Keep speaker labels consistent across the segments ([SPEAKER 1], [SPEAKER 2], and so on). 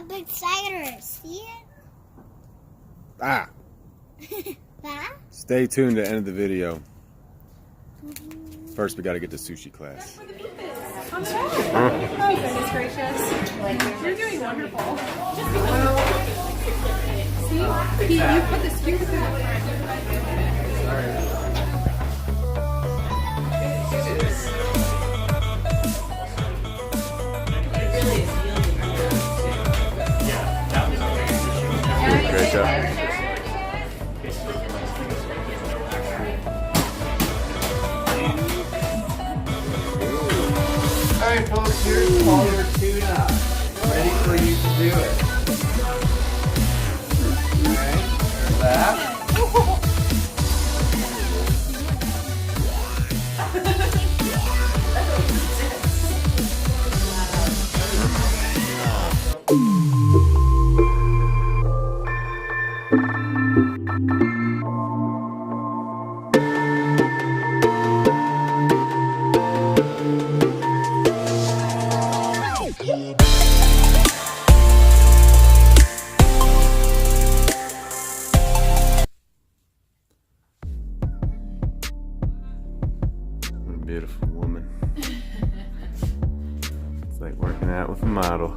[SPEAKER 1] big cider. See it?
[SPEAKER 2] Ah!
[SPEAKER 1] Huh?
[SPEAKER 2] Stay tuned to the end of the video. First, we got to get to sushi class.
[SPEAKER 3] Oh, goodness gracious. You're doing wonderful. See? You put the skewer
[SPEAKER 2] Great job.
[SPEAKER 4] Alright folks, here's Polar Tuna. Ready for you to do it. Alright, there's that.
[SPEAKER 2] What a beautiful woman. It's like working out with a model.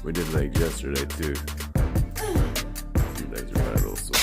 [SPEAKER 2] We did legs yesterday too. Your legs are probably a little sore.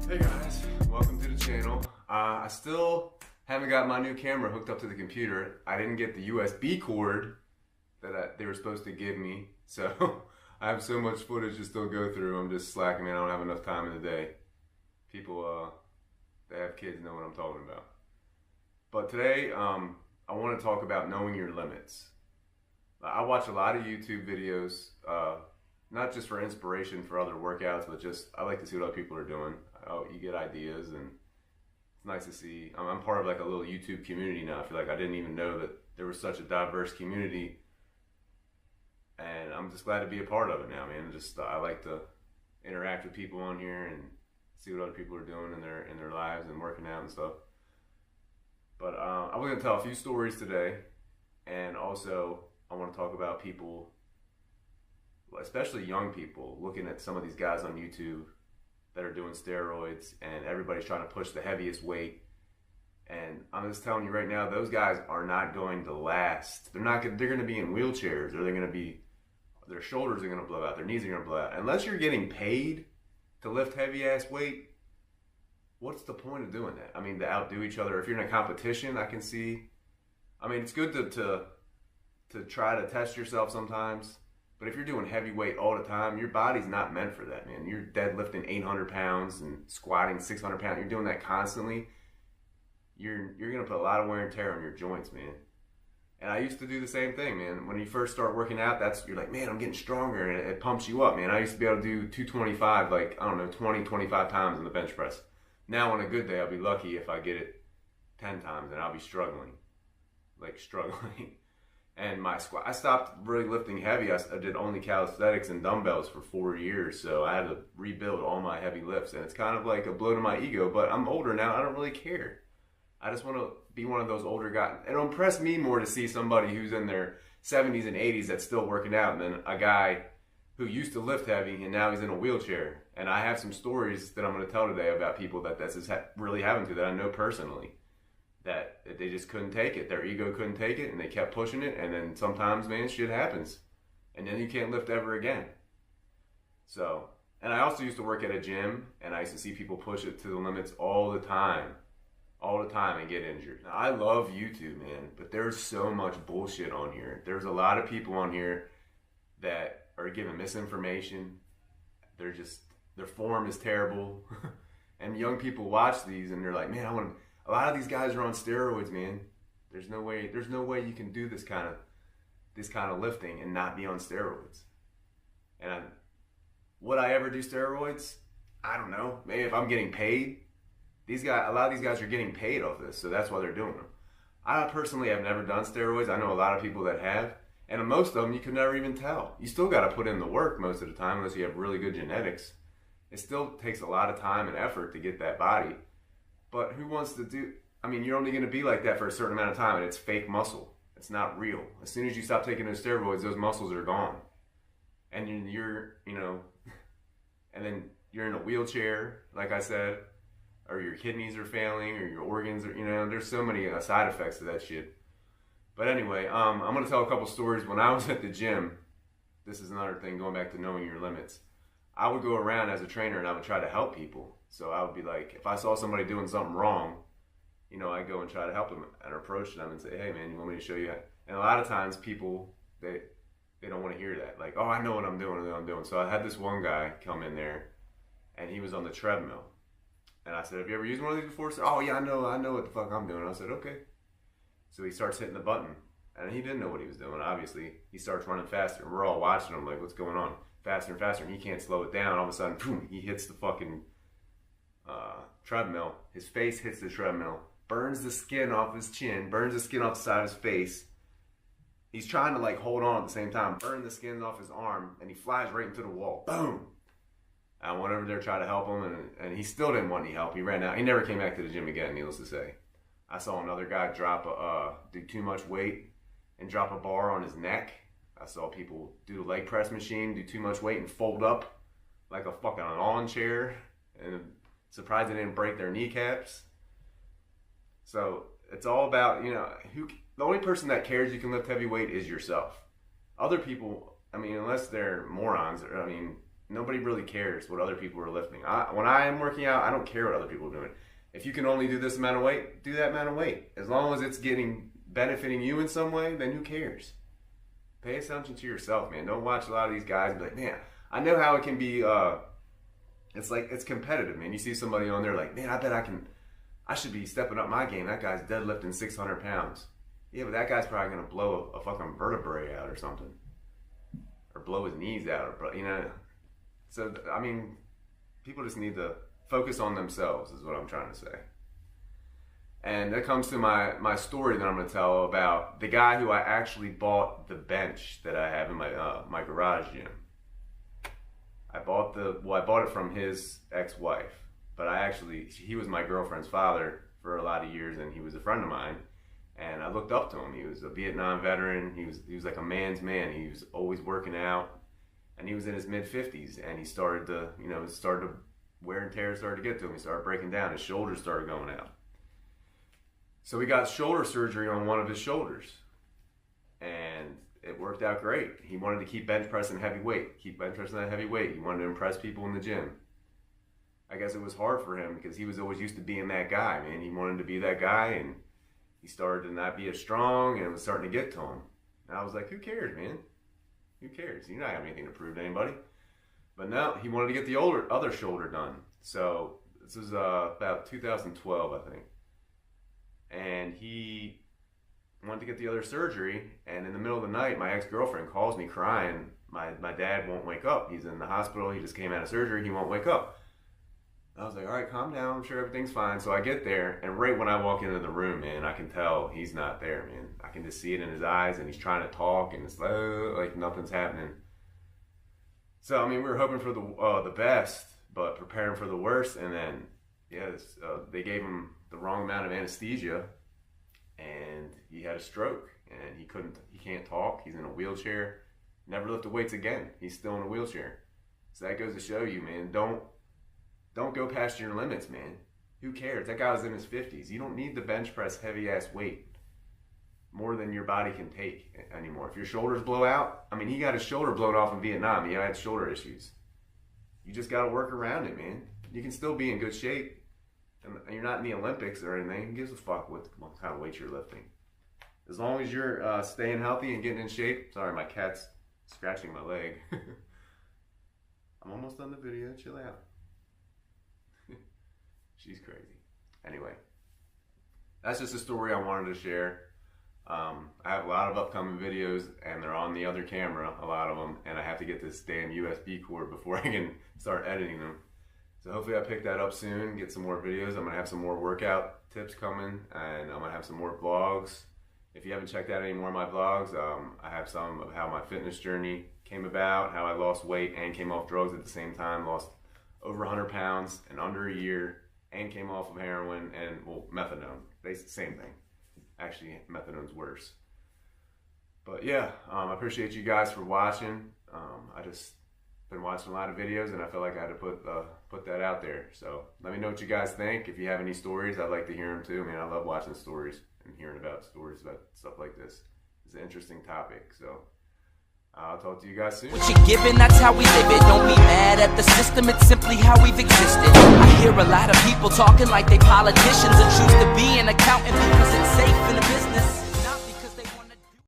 [SPEAKER 2] Hey guys, welcome to the channel. I still haven't got my new camera hooked up to the computer. I didn't get the USB cord that they were supposed to give me, so I have so much footage to still go through. I'm just slacking, man. I don't have enough time in the day. People that have kids know what I'm talking about. But today, I want to talk about knowing your limits. I watch a lot of YouTube videos, not just for inspiration for other workouts, but just I like to see what other people are doing. You get ideas, and it's nice to see. I'm part of like a little YouTube community now. I feel like I didn't even know that there was such a diverse community, and I'm just glad to be a part of it now, man. Just I like to interact with people on here and see what other people are doing in their lives and working out and stuff. But I was gonna tell a few stories today, and also I want to talk about people, especially young people, looking at some of these guys on YouTube that are doing steroids, and everybody's trying to push the heaviest weight. And I'm just telling you right now, those guys are not going to last. They're going to be in wheelchairs, or their shoulders are going to blow out, their knees are going to blow out. Unless you're getting paid to lift heavy ass weight, what's the point of doing that? I mean, to outdo each other. If you're in a competition, I can see. I mean, it's good to try to test yourself sometimes. But if you're doing heavy weight all the time, your body's not meant for that, man. You're deadlifting 800 pounds and squatting 600 pounds. You're doing that constantly. You're going to put a lot of wear and tear on your joints, man. And I used to do the same thing, man. When you first start working out, you're like, man, I'm getting stronger, and it pumps you up, man. I used to be able to do 225, like, I don't know, 20, 25 times in the bench press. Now on a good day, I'll be lucky if I get it 10 times, and I'll be struggling. And my squat, I stopped really lifting heavy. I did only calisthenics and dumbbells for 4 years, so I had to rebuild all my heavy lifts, and it's kind of like a blow to my ego, but I'm older now. I don't really care. I just want to be one of those older guys. It'll impress me more to see somebody who's in their 70s and 80s that's still working out than a guy who used to lift heavy and now he's in a wheelchair. And I have some stories that I'm going to tell today about people that this is really happened to, that I know personally. That they just couldn't take it. Their ego couldn't take it, and they kept pushing it. And then sometimes, man, shit happens. and then you can't lift ever again. So, and I also used to work at a gym, and I used to see people push it to the limits all the time, and get injured. Now, I love YouTube, man, but there's so much bullshit on here. There's a lot of people on here that are giving misinformation. Their form is terrible. And young people watch these and they're like, man, a lot of these guys are on steroids, man. There's no way you can do this kind of lifting and not be on steroids. And would I ever do steroids? I don't know. Maybe if I'm getting paid. A lot of these guys are getting paid off this, so that's why they're doing them. I personally have never done steroids. I know a lot of people that have, and most of them you could never even tell. You still got to put in the work most of the time, unless you have really good genetics. It still takes a lot of time and effort to get that body. But who wants to do? I mean, you're only going to be like that for a certain amount of time, and it's fake muscle. It's not real. As soon as you stop taking those steroids, those muscles are gone, and you're and then you're in a wheelchair, like I said. Or your kidneys are failing, or your organs are, there's so many side effects to that shit. But anyway, I'm going to tell a couple stories. When I was at the gym, this is another thing, going back to knowing your limits. I would go around as a trainer and I would try to help people. So I would be like, if I saw somebody doing something wrong, I'd go and try to help them and approach them and say, hey man, you want me to show you how? And a lot of times people, they don't want to hear that. Like, oh, I know what I'm doing. So I had this one guy come in there and he was on the treadmill. And I said, have you ever used one of these before? He said, oh yeah, I know what the fuck I'm doing. I said, okay. So he starts hitting the button. And he didn't know what he was doing, obviously. He starts running faster. And we're all watching him like, what's going on? Faster and faster. And he can't slow it down. All of a sudden, boom, he hits the fucking treadmill. His face hits the treadmill. Burns the skin off his chin. Burns the skin off the side of his face. He's trying to like hold on at the same time. Burn the skin off his arm. And he flies right into the wall. Boom. I went over there, tried to help him, and he still didn't want any help. He ran out. He never came back to the gym again, needless to say. I saw another guy do too much weight and drop a bar on his neck. I saw people do the leg press machine, do too much weight and fold up like a fucking lawn chair. And surprised they didn't break their kneecaps. So it's all about, the only person that cares you can lift heavy weight is yourself. Other people, unless they're morons, nobody really cares what other people are lifting. When I am working out, I don't care what other people are doing. If you can only do this amount of weight, do that amount of weight. As long as it's benefiting you in some way, then who cares? Pay attention to yourself, man. Don't watch a lot of these guys and be like, man, I know how it can be, it's competitive, man. You see somebody on there like, man, I should be stepping up my game. That guy's deadlifting 600 pounds. Yeah, but that guy's probably going to blow a fucking vertebrae out or something. Or blow his knees out, or, So, people just need to focus on themselves is what I'm trying to say. And that comes to my story that I'm going to tell about the guy who I actually bought the bench that I have in my garage gym. I bought it from his ex-wife, but he was my girlfriend's father for a lot of years, and he was a friend of mine. And I looked up to him. He was a Vietnam veteran. He was like a man's man. He was always working out. And he was in his mid-50s, and he started to, wear and tear started to get to him. He started breaking down. His shoulders started going out. So he got shoulder surgery on one of his shoulders, and it worked out great. He wanted to keep bench pressing heavy weight, He wanted to impress people in the gym. I guess it was hard for him because he was always used to being that guy, man. He wanted to be that guy, and he started to not be as strong, and it was starting to get to him. And I was like, who cares, man? Who cares? You're not having anything to prove to anybody. But no, he wanted to get the other shoulder done. So this was about 2012, I think. And he wanted to get the other surgery. And in the middle of the night, my ex-girlfriend calls me crying. My dad won't wake up. He's in the hospital. He just came out of surgery. He won't wake up. I was like, all right, calm down. I'm sure everything's fine. So I get there, and right when I walk into the room, man, I can tell he's not there, man. I can just see it in his eyes, and he's trying to talk, and it's like nothing's happening. So, we were hoping for the best, but preparing for the worst. And then, they gave him the wrong amount of anesthesia, and he had a stroke, and he can't talk. He's in a wheelchair. Never lifted weights again. He's still in a wheelchair. So that goes to show you, man, don't go past your limits, man. Who cares? That guy was in his 50s. You don't need to bench press heavy ass weight. more than your body can take anymore. If your shoulders blow out, I mean, he got his shoulder blown off in Vietnam. He had shoulder issues. You just got to work around it, man. You can still be in good shape, and you're not in the Olympics or anything. Who gives a fuck what kind of weight you're lifting? As long as you're staying healthy and getting in shape. Sorry, my cat's scratching my leg. I'm almost done the video. Chill out. She's crazy. Anyway, that's just a story I wanted to share. I have a lot of upcoming videos, and they're on the other camera, a lot of them, and I have to get this damn USB cord before I can start editing them. So hopefully I pick that up soon, get some more videos. I'm going to have some more workout tips coming, and I'm going to have some more vlogs. If you haven't checked out any more of my vlogs, I have some of how my fitness journey came about, how I lost weight and came off drugs at the same time, lost over 100 pounds in under a year, and came off of heroin and, well, methadone. Same thing. Actually, methadone's worse. But yeah, I appreciate you guys for watching. I just been watching a lot of videos, and I feel like I had to put that out there. So let me know what you guys think. If you have any stories, I'd like to hear them too. I mean, I love watching stories and hearing about stories about stuff like this. It's an interesting topic. So I'll talk to you guys soon.
[SPEAKER 5] What you're given, that's how we live it. Don't be mad at the system, it's simply how we've existed. I hear a lot of people talking like they politicians and choose to be an accountant because it's safe in the business.